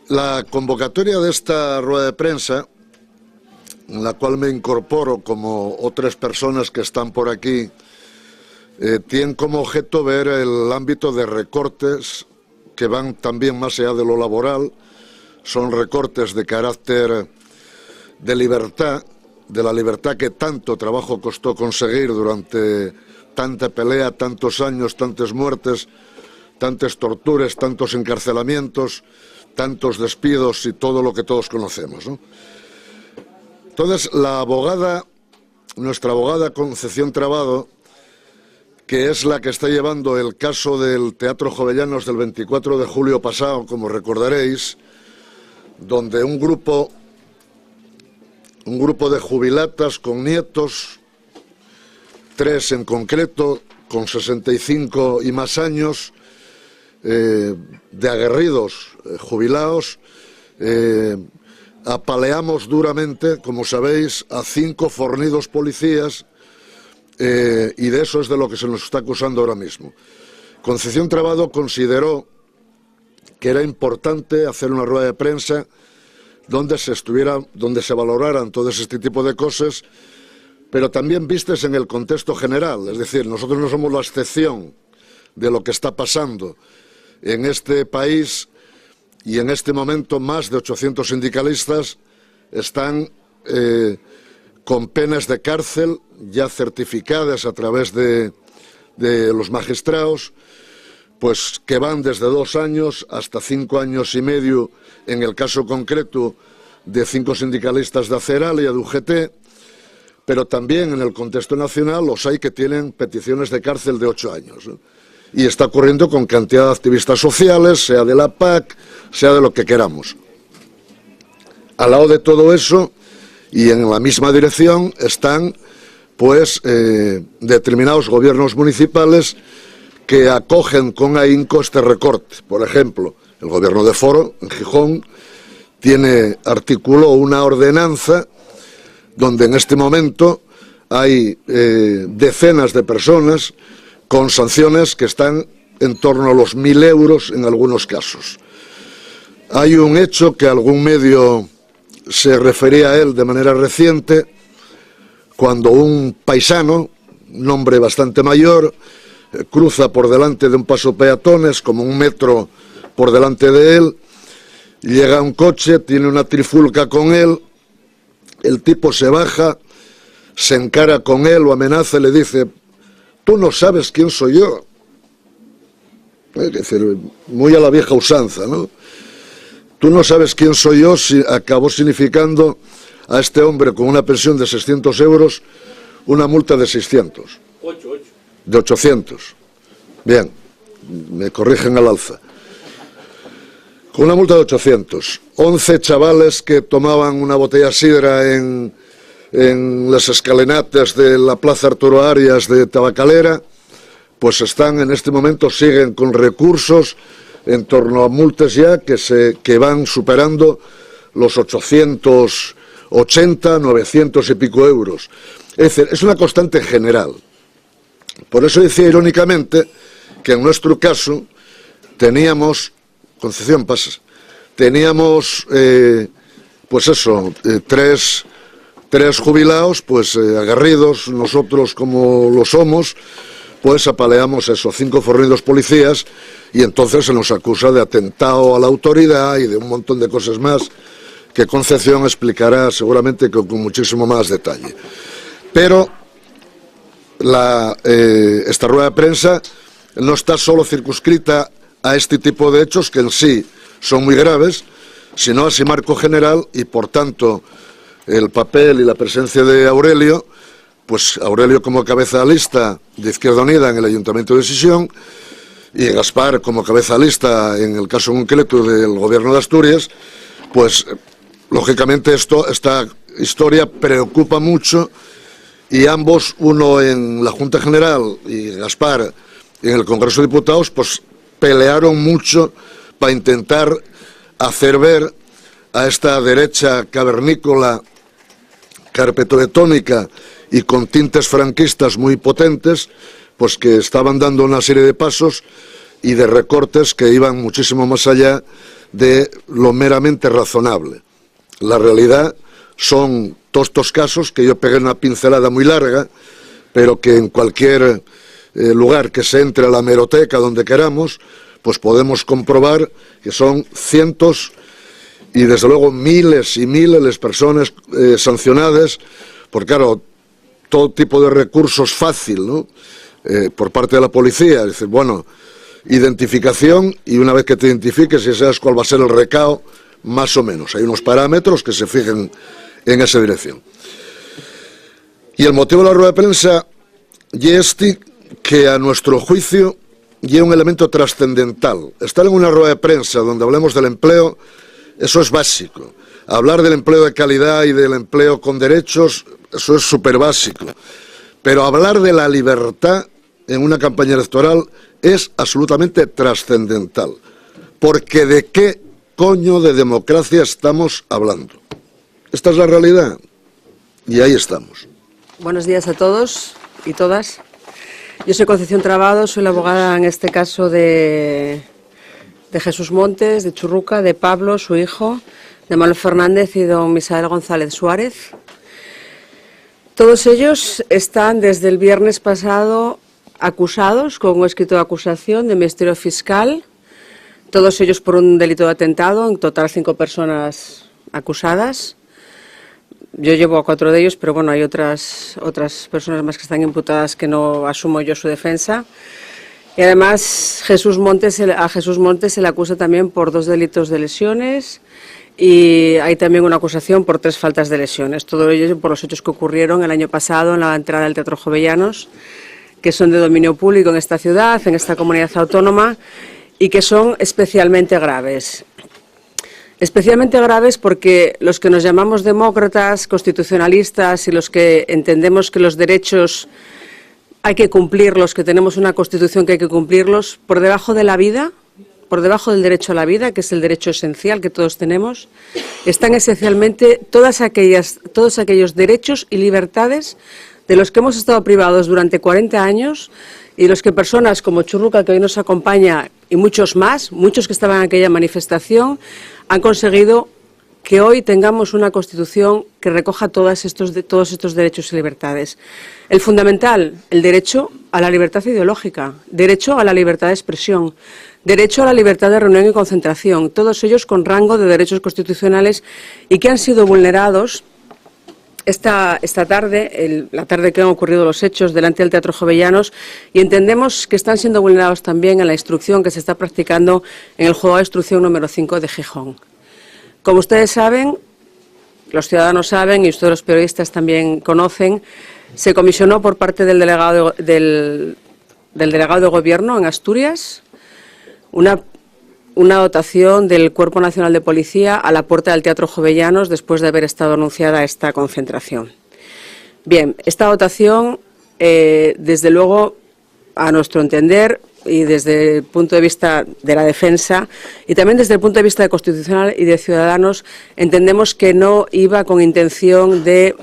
La convocatoria de esta rueda de prensa, en la cual me incorporo como otras personas que están por aquí, tiene como objeto ver el ámbito de recortes que van también más allá de lo laboral. Son recortes de carácter de libertad, de la libertad que tanto trabajo costó conseguir durante tanta pelea, tantos años, tantas muertes, tantas torturas, tantos encarcelamientos, tantos despidos y todo lo que todos conocemos, ¿no? Entonces, nuestra abogada Concepción Trabado, que es la que está llevando el caso del Teatro Jovellanos del 24 de julio pasado, como recordaréis, donde un grupo de jubilatas con nietos, 3 en concreto, con 65 y más años, de aguerridos jubilados, apaleamos duramente, como sabéis, a 5 fornidos policías, y de eso es de lo que se nos está acusando ahora mismo. Concepción Trabado consideró que era importante hacer una rueda de prensa donde se valoraran todo este tipo de cosas, pero también vistes en el contexto general. Es decir, nosotros no somos la excepción de lo que está pasando en este país, y en este momento más de 800 sindicalistas están con penas de cárcel ya certificadas a través de los magistrados, pues que van desde 2 años hasta 5 años y medio, en el caso concreto de 5 sindicalistas de ACERAL y de UGT, pero también en el contexto nacional los hay que tienen peticiones de cárcel de 8 años, ¿no? Y está ocurriendo con cantidad de activistas sociales, sea de la PAC, sea de lo que queramos. Al lado de todo eso, y en la misma dirección, están pues determinados gobiernos municipales que acogen con ahínco este recorte. Por ejemplo, el gobierno de Foro, en Gijón, articuló una ordenanza donde en este momento hay decenas de personas con sanciones que están en torno a los 1.000 euros en algunos casos. Hay un hecho que algún medio se refería a él de manera reciente, cuando un paisano, un hombre bastante mayor, cruza por delante de un paso peatones, como 1 metro por delante de él, llega un coche, tiene una trifulca con él, el tipo se baja, se encara con él, lo amenaza y le dice: tú no sabes quién soy yo. Es decir, muy a la vieja usanza, ¿no? Tú no sabes quién soy yo, acabó significando a este hombre con una pensión de 600 euros una multa de 600. De 800. Bien, me corrigen al alza. Con una multa de 800. 11 chavales que tomaban una botella sidra en las escalinatas de la Plaza Arturo Arias de Tabacalera, pues están en este momento, siguen con recursos en torno a multas ya que van superando los 880, 900 y pico euros. Es decir, es una constante general. Por eso decía irónicamente que en nuestro caso teníamos, Concepción, pasas, teníamos, pues eso, tres jubilados, pues aguerridos, nosotros como lo somos, pues apaleamos esos 5 fornidos policías, y entonces se nos acusa de atentado a la autoridad y de un montón de cosas más que Concepción explicará seguramente con muchísimo más detalle. Pero esta rueda de prensa no está solo circunscrita a este tipo de hechos, que en sí son muy graves, sino a ese marco general, y por tanto el papel y la presencia de Aurelio, pues Aurelio como cabeza de lista de Izquierda Unida en el Ayuntamiento de Sisión, y Gaspar como cabeza de lista en el caso concreto del Gobierno de Asturias, pues lógicamente esta historia preocupa mucho, y ambos, uno en la Junta General y Gaspar en el Congreso de Diputados, pues pelearon mucho para intentar hacer ver a esta derecha cavernícola, carpetobetónica y con tintes franquistas muy potentes, pues que estaban dando una serie de pasos y de recortes que iban muchísimo más allá de lo meramente razonable. La realidad son todos estos casos que yo pegué una pincelada muy larga, pero que en cualquier lugar que se entre a la hemeroteca, donde queramos, pues podemos comprobar que son cientos y desde luego miles y miles de personas sancionadas por, claro, todo tipo de recursos fácil, ¿no? Por parte de la policía. Es decir, bueno, identificación, y una vez que te identifiques y sabes cuál va a ser el recao, más o menos. Hay unos parámetros que se fijen en esa dirección. Y el motivo de la rueda de prensa y este, que a nuestro juicio y un elemento trascendental. Estar en una rueda de prensa donde hablemos del empleo, eso es básico. Hablar del empleo de calidad y del empleo con derechos, eso es súper básico. Pero hablar de la libertad en una campaña electoral es absolutamente trascendental. Porque ¿de qué coño de democracia estamos hablando? Esta es la realidad. Y ahí estamos. Buenos días a todos y todas. Yo soy Concepción Trabado, soy la abogada en este caso de Jesús Montes, de Churruca, de Pablo, su hijo, de Manuel Fernández y don Misael González Suárez. Todos ellos están desde el viernes pasado acusados con un escrito de acusación del Ministerio Fiscal, todos ellos por un delito de atentado, en total 5 personas acusadas. Yo llevo a 4 de ellos, pero bueno, hay otras personas más que están imputadas que no asumo yo su defensa. Y además a Jesús Montes se le acusa también por 2 delitos de lesiones y hay también una acusación por 3 faltas de lesiones. Todo ello por los hechos que ocurrieron el año pasado en la entrada del Teatro Jovellanos, que son de dominio público en esta ciudad, en esta comunidad autónoma, y que son especialmente graves. Especialmente graves porque los que nos llamamos demócratas, constitucionalistas y los que entendemos que los derechos hay que cumplirlos, que tenemos una Constitución que hay que cumplirlos, por debajo de la vida, por debajo del derecho a la vida, que es el derecho esencial que todos tenemos, están esencialmente todos aquellos derechos y libertades de los que hemos estado privados durante 40 años y los que personas como Churruca, que hoy nos acompaña, y muchos más, muchos que estaban en aquella manifestación, han conseguido que hoy tengamos una Constitución que recoja todos estos derechos y libertades. El fundamental, el derecho a la libertad ideológica, derecho a la libertad de expresión, derecho a la libertad de reunión y concentración, todos ellos con rango de derechos constitucionales y que han sido vulnerados esta tarde, la tarde que han ocurrido los hechos delante del Teatro Jovellanos, y entendemos que están siendo vulnerados también en la instrucción que se está practicando en el juzgado de instrucción número 5 de Gijón. Como ustedes saben, los ciudadanos saben y ustedes los periodistas también conocen, se comisionó por parte del delegado de Gobierno en Asturias una dotación del Cuerpo Nacional de Policía a la puerta del Teatro Jovellanos después de haber estado anunciada esta concentración. Bien, esta dotación, desde luego, a nuestro entender, y desde el punto de vista de la defensa y también desde el punto de vista de constitucional y de ciudadanos, entendemos que no iba con intención de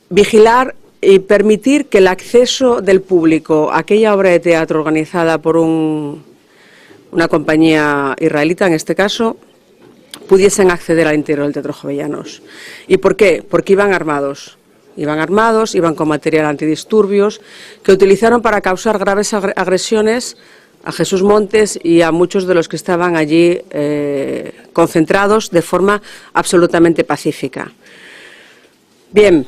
vigilar y permitir que el acceso del público a aquella obra de teatro organizada por una compañía israelita, en este caso, pudiesen acceder al interior del Teatro Jovellanos. ¿Y por qué? Porque iban armados. Iban con material antidisturbios, que utilizaron para causar graves agresiones a Jesús Montes y a muchos de los que estaban allí concentrados de forma absolutamente pacífica. Bien,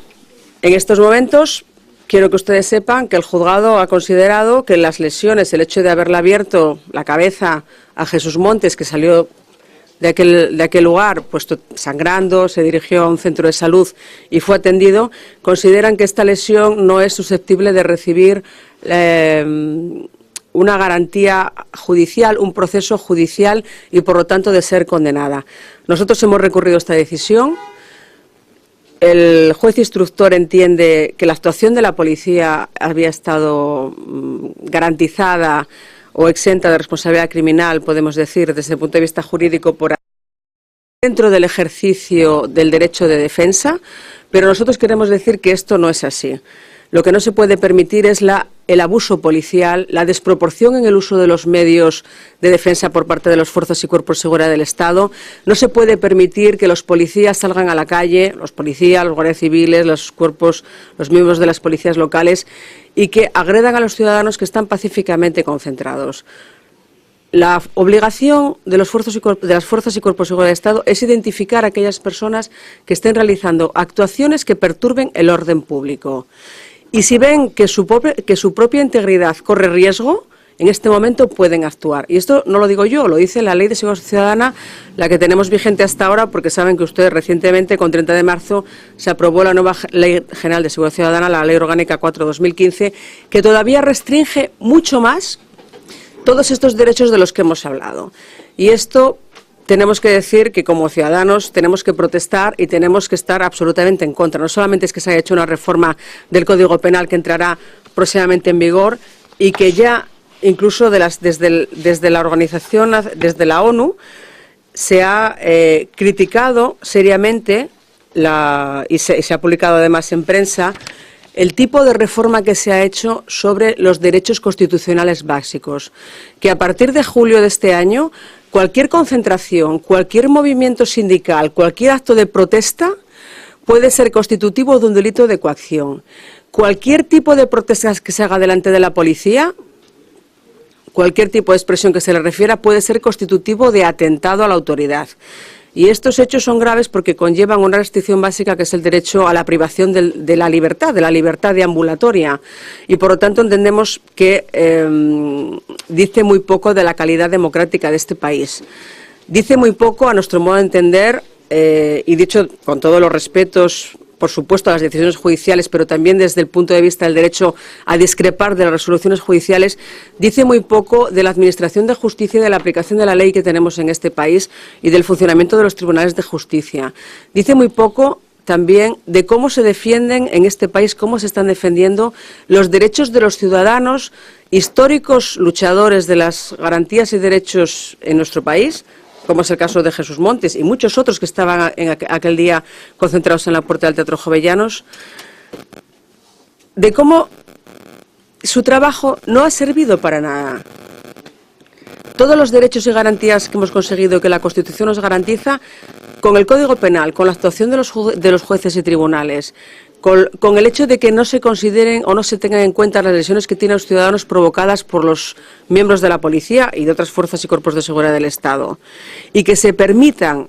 en estos momentos quiero que ustedes sepan que el juzgado ha considerado que las lesiones, el hecho de haberle abierto la cabeza a Jesús Montes, que salió de aquel lugar, puesto sangrando, se dirigió a un centro de salud y fue atendido, consideran que esta lesión no es susceptible de recibir una garantía judicial, un proceso judicial y, por lo tanto, de ser condenada. Nosotros hemos recurrido esta decisión. El juez instructor entiende que la actuación de la policía había estado garantizada o exenta de responsabilidad criminal, podemos decir, desde el punto de vista jurídico, dentro del ejercicio del derecho de defensa, pero nosotros queremos decir que esto no es así. Lo que no se puede permitir es la el abuso policial, la desproporción en el uso de los medios de defensa por parte de las fuerzas y cuerpos de seguridad del Estado. No se puede permitir que los policías salgan a la calle, los policías, los guardias civiles, los miembros de las policías locales, y que agredan a los ciudadanos que están pacíficamente concentrados. La obligación de las fuerzas y cuerpos de seguridad del Estado es identificar a aquellas personas que estén realizando actuaciones que perturben el orden público. Y si ven que su propia integridad corre riesgo, en este momento pueden actuar. Y esto no lo digo yo, lo dice la Ley de Seguridad Ciudadana, la que tenemos vigente hasta ahora, porque saben que ustedes recientemente, con 30 de marzo, se aprobó la nueva Ley General de Seguridad Ciudadana, la Ley Orgánica 4/2015, que todavía restringe mucho más todos estos derechos de los que hemos hablado. Y esto tenemos que decir que como ciudadanos tenemos que protestar y tenemos que estar absolutamente en contra. No solamente es que se haya hecho una reforma del Código Penal que entrará próximamente en vigor y que ya incluso desde la organización, desde la ONU, se ha criticado seriamente y se ha publicado además en prensa el tipo de reforma que se ha hecho sobre los derechos constitucionales básicos, que a partir de julio de este año, cualquier concentración, cualquier movimiento sindical, cualquier acto de protesta puede ser constitutivo de un delito de coacción. Cualquier tipo de protestas que se haga delante de la policía, cualquier tipo de expresión que se le refiera, puede ser constitutivo de atentado a la autoridad. Y estos hechos son graves porque conllevan una restricción básica que es el derecho a la privación de la libertad deambulatoria. Y por lo tanto entendemos que dice muy poco de la calidad democrática de este país. Dice muy poco, a nuestro modo de entender, y dicho con todos los respetos, por supuesto, a las decisiones judiciales, pero también desde el punto de vista del derecho a discrepar de las resoluciones judiciales, dice muy poco de la administración de justicia y de la aplicación de la ley que tenemos en este país y del funcionamiento de los tribunales de justicia. Dice muy poco también de cómo se defienden en este país, cómo se están defendiendo los derechos de los ciudadanos, históricos luchadores de las garantías y derechos en nuestro país, como es el caso de Jesús Montes y muchos otros que estaban en aquel día concentrados en la puerta del Teatro Jovellanos, de cómo su trabajo no ha servido para nada. Todos los derechos y garantías que hemos conseguido que la Constitución nos garantiza, con el Código Penal, con la actuación de los jueces y tribunales, con el hecho de que no se consideren o no se tengan en cuenta las lesiones que tienen los ciudadanos provocadas por los miembros de la policía y de otras fuerzas y cuerpos de seguridad del Estado, y que se permitan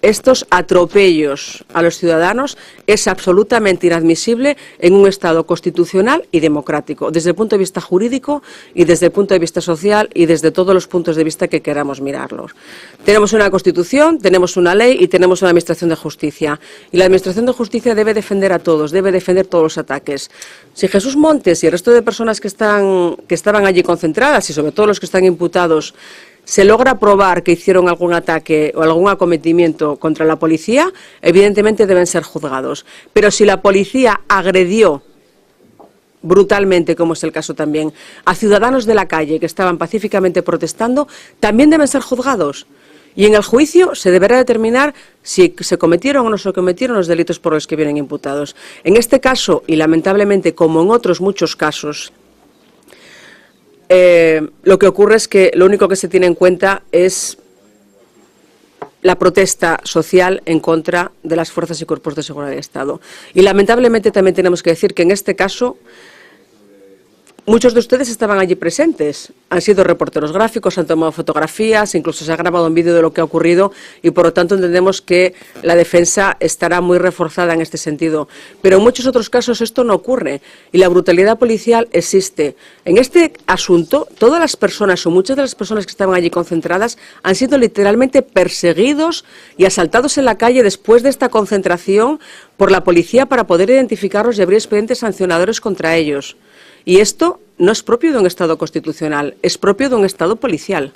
estos atropellos a los ciudadanos, es absolutamente inadmisible en un Estado constitucional y democrático, desde el punto de vista jurídico y desde el punto de vista social y desde todos los puntos de vista que queramos mirarlos. Tenemos una Constitución, tenemos una ley y tenemos una Administración de Justicia. Y la Administración de Justicia debe defender a todos, debe defender todos los ataques. Si Jesús Montes y el resto de personas que estaban allí concentradas y sobre todo los que están imputados se logra probar que hicieron algún ataque o algún acometimiento contra la policía, evidentemente deben ser juzgados. Pero si la policía agredió brutalmente, como es el caso también, a ciudadanos de la calle que estaban pacíficamente protestando, también deben ser juzgados. Y en el juicio se deberá determinar si se cometieron o no se cometieron los delitos por los que vienen imputados. En este caso, y lamentablemente como en otros muchos casos, lo que ocurre es que lo único que se tiene en cuenta es la protesta social en contra de las fuerzas y cuerpos de seguridad del Estado. Y lamentablemente también tenemos que decir que en este caso muchos de ustedes estaban allí presentes, han sido reporteros gráficos, han tomado fotografías, incluso se ha grabado un vídeo de lo que ha ocurrido y por lo tanto entendemos que la defensa estará muy reforzada en este sentido. Pero en muchos otros casos esto no ocurre y la brutalidad policial existe. En este asunto, todas las personas o muchas de las personas que estaban allí concentradas han sido literalmente perseguidos y asaltados en la calle después de esta concentración por la policía para poder identificarlos y abrir expedientes sancionadores contra ellos. Y esto no es propio de un Estado constitucional, es propio de un Estado policial.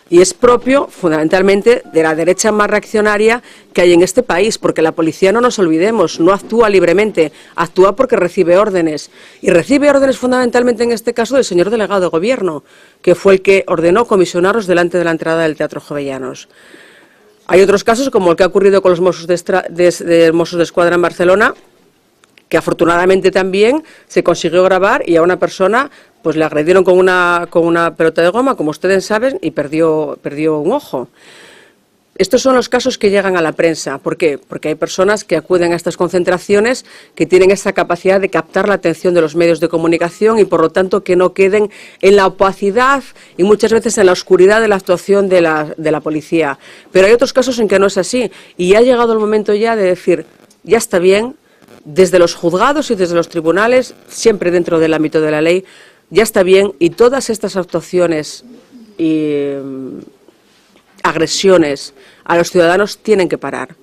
Y es propio, fundamentalmente, de la derecha más reaccionaria que hay en este país, porque la policía, no nos olvidemos, no actúa libremente, actúa porque recibe órdenes. Y recibe órdenes fundamentalmente, en este caso, del señor delegado de Gobierno, que fue el que ordenó comisionarlos delante de la entrada del Teatro Jovellanos. Hay otros casos, como el que ha ocurrido con los Mossos de Escuadra en Barcelona, que afortunadamente también se consiguió grabar y a una persona pues le agredieron con una pelota de goma, como ustedes saben, y perdió un ojo. Estos son los casos que llegan a la prensa. ¿Por qué? Porque hay personas que acuden a estas concentraciones que tienen esa capacidad de captar la atención de los medios de comunicación y, por lo tanto, que no queden en la opacidad y muchas veces en la oscuridad de la actuación de la policía. Pero hay otros casos en que no es así y ha llegado el momento ya de decir, ya está bien, desde los juzgados y desde los tribunales, siempre dentro del ámbito de la ley, ya está bien, y todas estas actuaciones y agresiones a los ciudadanos tienen que parar,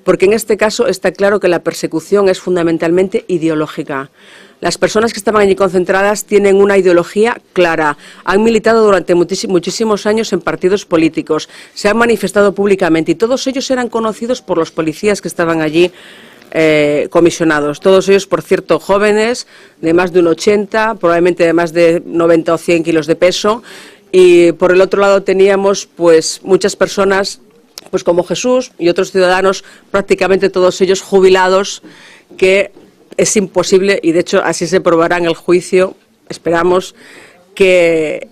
porque en este caso está claro que la persecución es fundamentalmente ideológica. Las personas que estaban allí concentradas tienen una ideología clara, han militado durante muchísimos años en partidos políticos, se han manifestado públicamente y todos ellos eran conocidos por los policías que estaban allí comisionados. Todos ellos, por cierto, jóvenes, de más de 1,80, probablemente de más de 90 o 100 kilos de peso. Y por el otro lado teníamos pues muchas personas pues como Jesús y otros ciudadanos, prácticamente todos ellos jubilados, que es imposible, y de hecho así se probará en el juicio, esperamos, que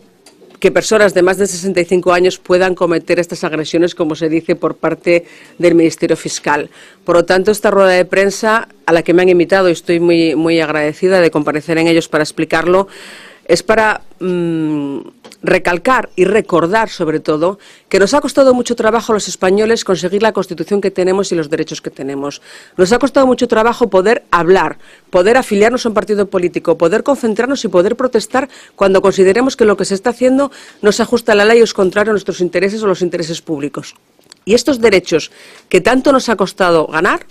personas de más de 65 años puedan cometer estas agresiones, como se dice, por parte del Ministerio Fiscal. Por lo tanto, esta rueda de prensa, a la que me han invitado y estoy muy agradecida de comparecer en ellos para explicarlo, es para recalcar y recordar, sobre todo, que nos ha costado mucho trabajo a los españoles conseguir la Constitución que tenemos y los derechos que tenemos. Nos ha costado mucho trabajo poder hablar, poder afiliarnos a un partido político, poder concentrarnos y poder protestar cuando consideremos que lo que se está haciendo no se ajusta a la ley o es contrario a nuestros intereses o los intereses públicos. Y estos derechos que tanto nos ha costado ganar,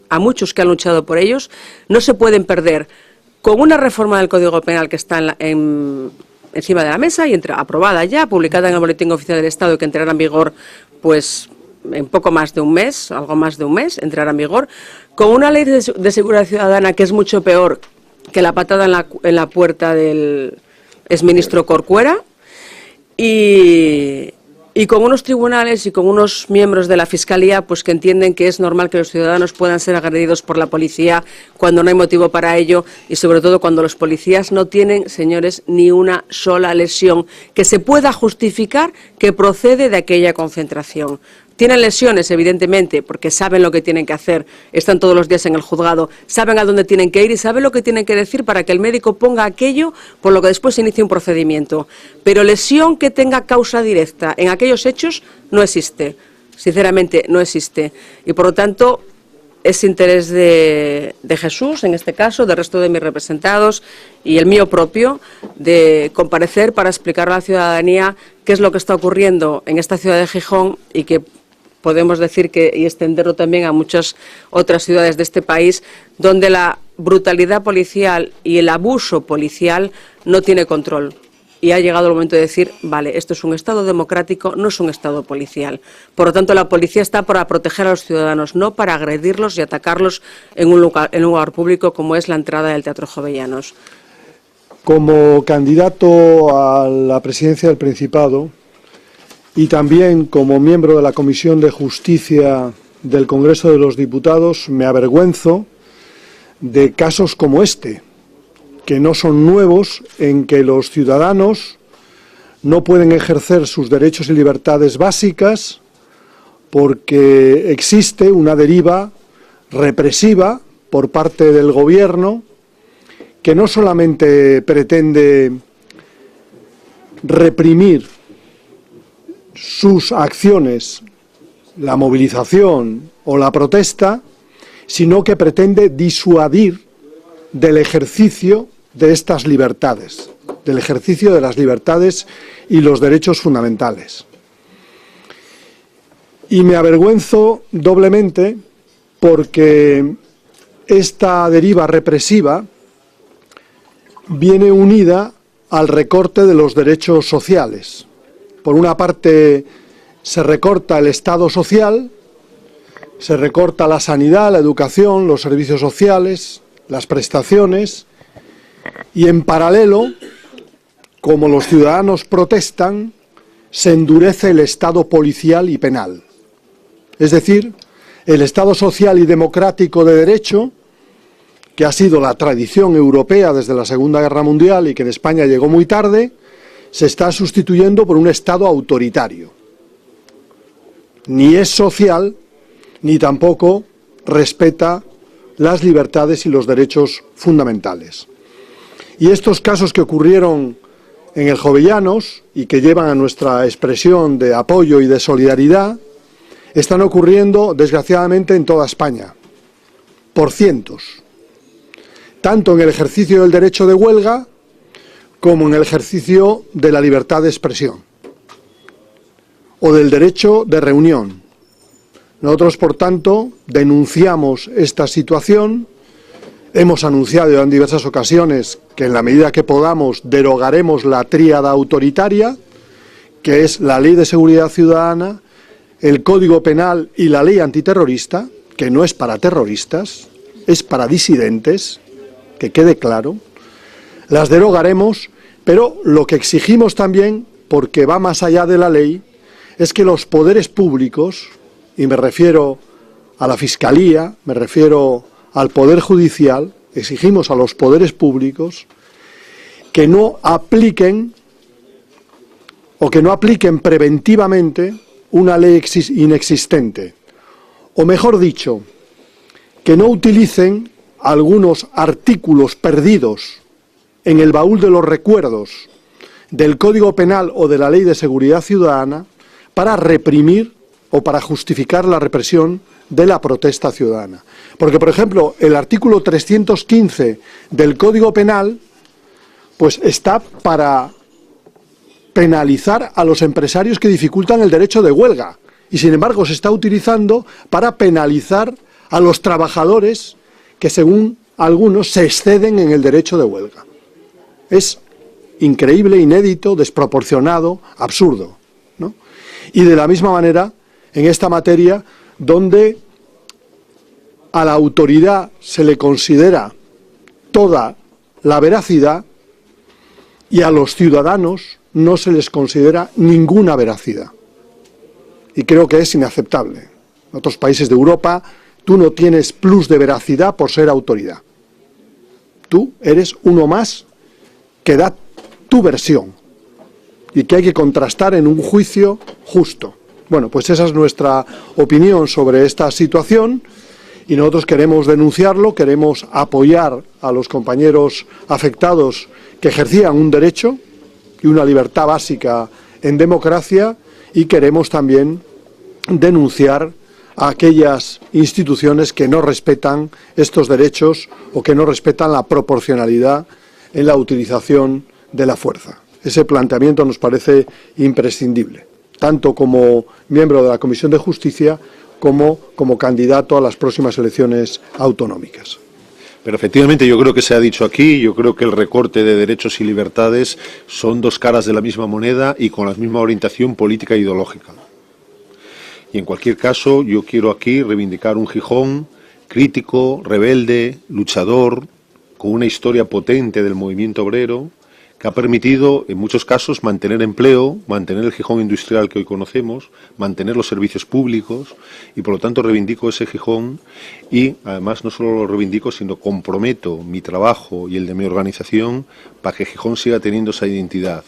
a muchos que han luchado por ellos, no se pueden perder. Con una reforma del Código Penal que está encima de la mesa y aprobada ya, publicada en el Boletín Oficial del Estado y que entrará en vigor pues en poco más de un mes, algo más de un mes, entrará en vigor, con una ley de seguridad ciudadana que es mucho peor que la patada en la puerta del exministro Corcuera, y con unos tribunales y con unos miembros de la Fiscalía pues que entienden que es normal que los ciudadanos puedan ser agredidos por la policía cuando no hay motivo para ello y sobre todo cuando los policías no tienen, señores, ni una sola lesión que se pueda justificar que procede de aquella concentración. Tienen lesiones, evidentemente, porque saben lo que tienen que hacer, están todos los días en el juzgado, saben a dónde tienen que ir y saben lo que tienen que decir para que el médico ponga aquello por lo que después se inicie un procedimiento. Pero lesión que tenga causa directa en aquellos hechos no existe, sinceramente no existe. Y por lo tanto es interés de Jesús, en este caso, del resto de mis representados y el mío propio, de comparecer para explicar a la ciudadanía qué es lo que está ocurriendo en esta ciudad de Gijón y que podemos decir que y extenderlo también a muchas otras ciudades de este país, donde la brutalidad policial y el abuso policial no tiene control. Y ha llegado el momento de decir, vale, esto es un Estado democrático, no es un Estado policial. Por lo tanto, la policía está para proteger a los ciudadanos, no para agredirlos y atacarlos en un lugar público como es la entrada del Teatro Jovellanos. Como candidato a la presidencia del Principado y también como miembro de la Comisión de Justicia del Congreso de los Diputados, me avergüenzo de casos como este, que no son nuevos, en que los ciudadanos no pueden ejercer sus derechos y libertades básicas porque existe una deriva represiva por parte del Gobierno que no solamente pretende reprimir sus acciones, la movilización o la protesta, sino que pretende disuadir del ejercicio de estas libertades, del ejercicio de las libertades y los derechos fundamentales. Y me avergüenzo doblemente porque esta deriva represiva viene unida al recorte de los derechos sociales. Por una parte, se recorta el Estado social, se recorta la sanidad, la educación, los servicios sociales, las prestaciones, y en paralelo, como los ciudadanos protestan, se endurece el Estado policial y penal. Es decir, el Estado social y democrático de derecho que ha sido la tradición europea desde la Segunda Guerra Mundial y que en España llegó muy tarde, se está sustituyendo por un Estado autoritario. Ni es social, ni tampoco respeta las libertades y los derechos fundamentales. Y estos casos que ocurrieron en el Jovellanos y que llevan a nuestra expresión de apoyo y de solidaridad, están ocurriendo, desgraciadamente, en toda España, por cientos, tanto en el ejercicio del derecho de huelga como en el ejercicio de la libertad de expresión o del derecho de reunión. Nosotros, por tanto, denunciamos esta situación. Hemos anunciado en diversas ocasiones que en la medida que podamos derogaremos la tríada autoritaria, que es la Ley de Seguridad Ciudadana, el Código Penal y la Ley Antiterrorista, que no es para terroristas, es para disidentes, que quede claro. Las derogaremos, pero lo que exigimos también, porque va más allá de la ley, es que los poderes públicos, y me refiero a la Fiscalía, me refiero al Poder Judicial, exigimos a los poderes públicos que no apliquen o que no apliquen preventivamente una ley inexistente, o mejor dicho, que no utilicen algunos artículos perdidos en el baúl de los recuerdos del Código Penal o de la Ley de Seguridad Ciudadana para reprimir o para justificar la represión de la protesta ciudadana. Porque, por ejemplo, el artículo 315 del Código Penal pues está para penalizar a los empresarios que dificultan el derecho de huelga y, sin embargo, se está utilizando para penalizar a los trabajadores que, según algunos, se exceden en el derecho de huelga. Es increíble, inédito, desproporcionado, absurdo, ¿no? Y de la misma manera, en esta materia, donde a la autoridad se le considera toda la veracidad y a los ciudadanos no se les considera ninguna veracidad. Y creo que es inaceptable. En otros países de Europa tú no tienes plus de veracidad por ser autoridad. Tú eres uno más que da tu versión y que hay que contrastar en un juicio justo. Bueno, pues esa es nuestra opinión sobre esta situación y nosotros queremos denunciarlo, queremos apoyar a los compañeros afectados que ejercían un derecho y una libertad básica en democracia y queremos también denunciar a aquellas instituciones que no respetan estos derechos o que no respetan la proporcionalidad en la utilización de la fuerza. Ese planteamiento nos parece imprescindible, tanto como miembro de la Comisión de Justicia como candidato a las próximas elecciones autonómicas. Pero efectivamente yo creo que se ha dicho aquí, yo creo que el recorte de derechos y libertades son dos caras de la misma moneda y con la misma orientación política e ideológica. Y en cualquier caso yo quiero aquí reivindicar un Gijón crítico, rebelde, luchador, con una historia potente del movimiento obrero, que ha permitido, en muchos casos, mantener empleo, mantener el Gijón industrial que hoy conocemos, mantener los servicios públicos, y por lo tanto reivindico ese Gijón y, además, no solo lo reivindico, sino comprometo mi trabajo y el de mi organización para que Gijón siga teniendo esa identidad,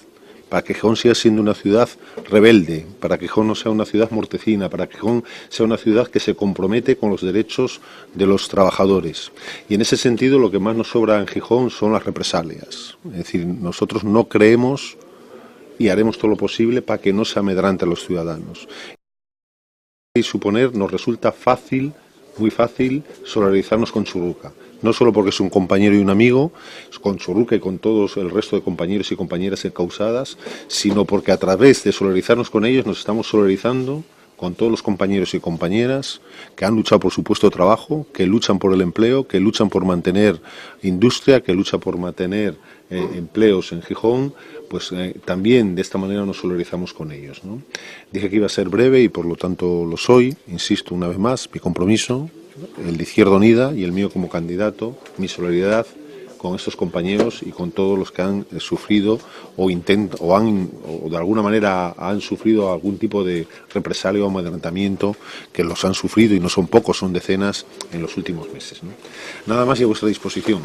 para que Gijón siga siendo una ciudad rebelde, para que Gijón no sea una ciudad mortecina, para que Gijón sea una ciudad que se compromete con los derechos de los trabajadores. Y en ese sentido lo que más nos sobra en Gijón son las represalias. Es decir, nosotros no creemos y haremos todo lo posible para que no se amedrante a los ciudadanos. Y suponer nos resulta fácil, muy fácil, solidarizarnos con Churruca. No solo porque es un compañero y un amigo, con Churruca y con todos el resto de compañeros y compañeras encausadas, sino porque a través de solidarizarnos con ellos nos estamos solidarizando con todos los compañeros y compañeras que han luchado por su puesto de trabajo, que luchan por el empleo, que luchan por mantener industria, que luchan por mantener empleos en Gijón, pues también de esta manera nos solidarizamos con ellos, ¿no? Dije que iba a ser breve y por lo tanto lo soy, insisto una vez más, mi compromiso, el de Izquierda Unida y el mío como candidato, mi solidaridad con estos compañeros y con todos los que han sufrido o de alguna manera han sufrido algún tipo de represalia o amedrentamiento, que los han sufrido y no son pocos, son decenas en los últimos meses, ¿no? Nada más y a vuestra disposición.